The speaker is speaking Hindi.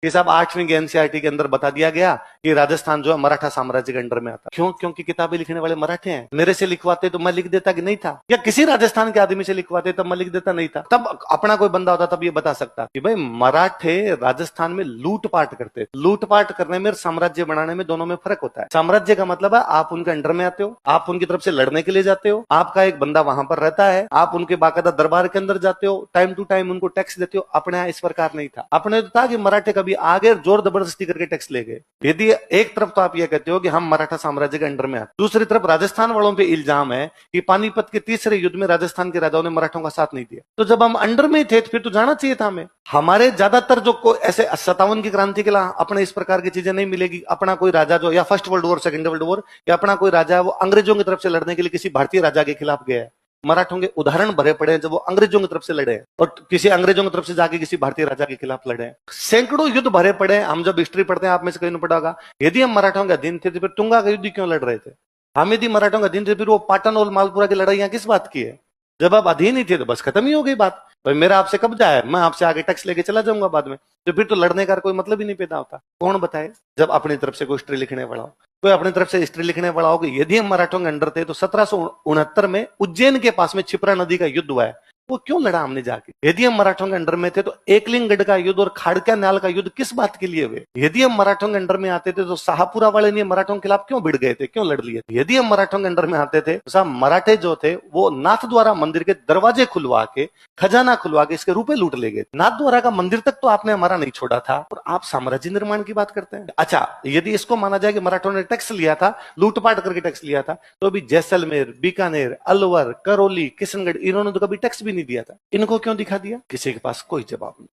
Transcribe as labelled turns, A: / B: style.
A: कि साहब 8वीं के एनसीईआरटी के अंदर बता दिया गया कि राजस्थान जो है मराठा साम्राज्य के अंडर में आता। क्यों? क्योंकि किताबें लिखने वाले मराठे हैं। मेरे से लिखवाते तो मैं लिख देता कि नहीं था, या किसी राजस्थान के आदमी से लिखवाते तब मैं लिख देता नहीं था। तब अपना कोई बंदा होता तब ये बता सकता कि भाई मराठे राजस्थान में लूटपाट करते। लूटपाट करने में, साम्राज्य बनाने में दोनों में फर्क होता है। साम्राज्य का मतलब है आप उनके अंडर में आते हो, आप उनकी तरफ से लड़ने के लिए जाते हो, आपका एक बंदा वहां पर रहता है, आप उनके बाकायदा दरबार के अंदर जाते हो, टाइम टू टाइम उनको टैक्स देते हो। अपने यहाँ इस प्रकार नहीं था। अपने तो था कि मराठे कभी आगे जोर जबरदस्ती करके टैक्स ले गए। यदि एक तरफ तो आप ये कहते हो कि हम मराठा साम्राज्य के अंडर में आते, दूसरी तरफ राजस्थान वालों पे इल्जाम है कि पानीपत के तीसरे युद्ध में राजस्थान के राजाओं ने मराठों का साथ नहीं दिया। तो जब हम अंडर में थे तो फिर तो जाना चाहिए था हमें। हमारे ज्यादातर जो ऐसे 57 की क्रांति के लिए अपने इस प्रकार की चीजें नहीं मिलेगी। अपना कोई राजा जो या first world war, second world war, या अपना कोई राजा है वो अंग्रेजों की तरफ से लड़ने के लिए किसी भारतीय राजा के खिलाफ गया है। मराठों के उदाहरण भरे पड़े हैं जब वो अंग्रेजों की तरफ से लड़े और किसी अंग्रेजों की तरफ से जाके किसी भारतीय राजा के खिलाफ लड़े। सैकड़ों युद्ध भरे पड़े हैं। हम जब हिस्ट्री पढ़ते हैं, आप में से कहीं नहीं पढ़ा होगा, यदि हम मराठों के अधीन थे तो फिर तुंगा का युद्ध क्यों लड़ रहे थे? हम यदि मराठों के अधीन थे फिर वो पाटन और मालपुरा की लड़ाइयां किस बात की है? जब आप अधीन ही थे तो बस खत्म ही हो गई बात। भाई मेरा आपसे कब्जा है, मैं आपसे आगे टैक्स लेके चला जाऊंगा बाद में, तो फिर तो लड़ने का कोई मतलब ही नहीं पैदा होता। कौन बताए? जब अपनी तरफ से कोई हिस्ट्री लिखने वाला हो, कोई अपनी तरफ से हिस्ट्री लिखने वाला हो कि यदि हम मराठों के अंडर थे तो 1769 में उज्जैन के पास में क्षिप्रा नदी का युद्ध हुआ है, वो क्यों लड़ा हमने जाके? यदि हम मराठों के अंडर में थे तो एकलिंगगढ़ का युद्ध और खाड़का नाल का युद्ध किस बात के लिए हुए? यदि हम मराठों के अंडर में आते थे तो शाहपुरा वाले ने मराठों के खिलाफ क्यों भिड़ गए थे, क्यों लड़ लिए? यदि हम मराठों के अंडर में आते थे तो साहब मराठे जो थे वो नाथद्वारा मंदिर के दरवाजे खुलवा के, खजाना खुलवा के इसके रुपए लूट ले गए। नाथद्वारा का मंदिर तक तो आपने हमारा नहीं छोड़ा था और आप साम्राज्य निर्माण की बात करते हैं। अच्छा, यदि इसको माना जाए कि मराठों ने टैक्स लिया था, लूटपाट करके टैक्स लिया था, तो अभी जैसलमेर, बीकानेर, अलवर, करौली, किशनगढ़, इन्होंने तो कभी टैक्स भी नहीं दिया था। इनको क्यों दिखा दिया? किसी के पास कोई जवाब नहीं।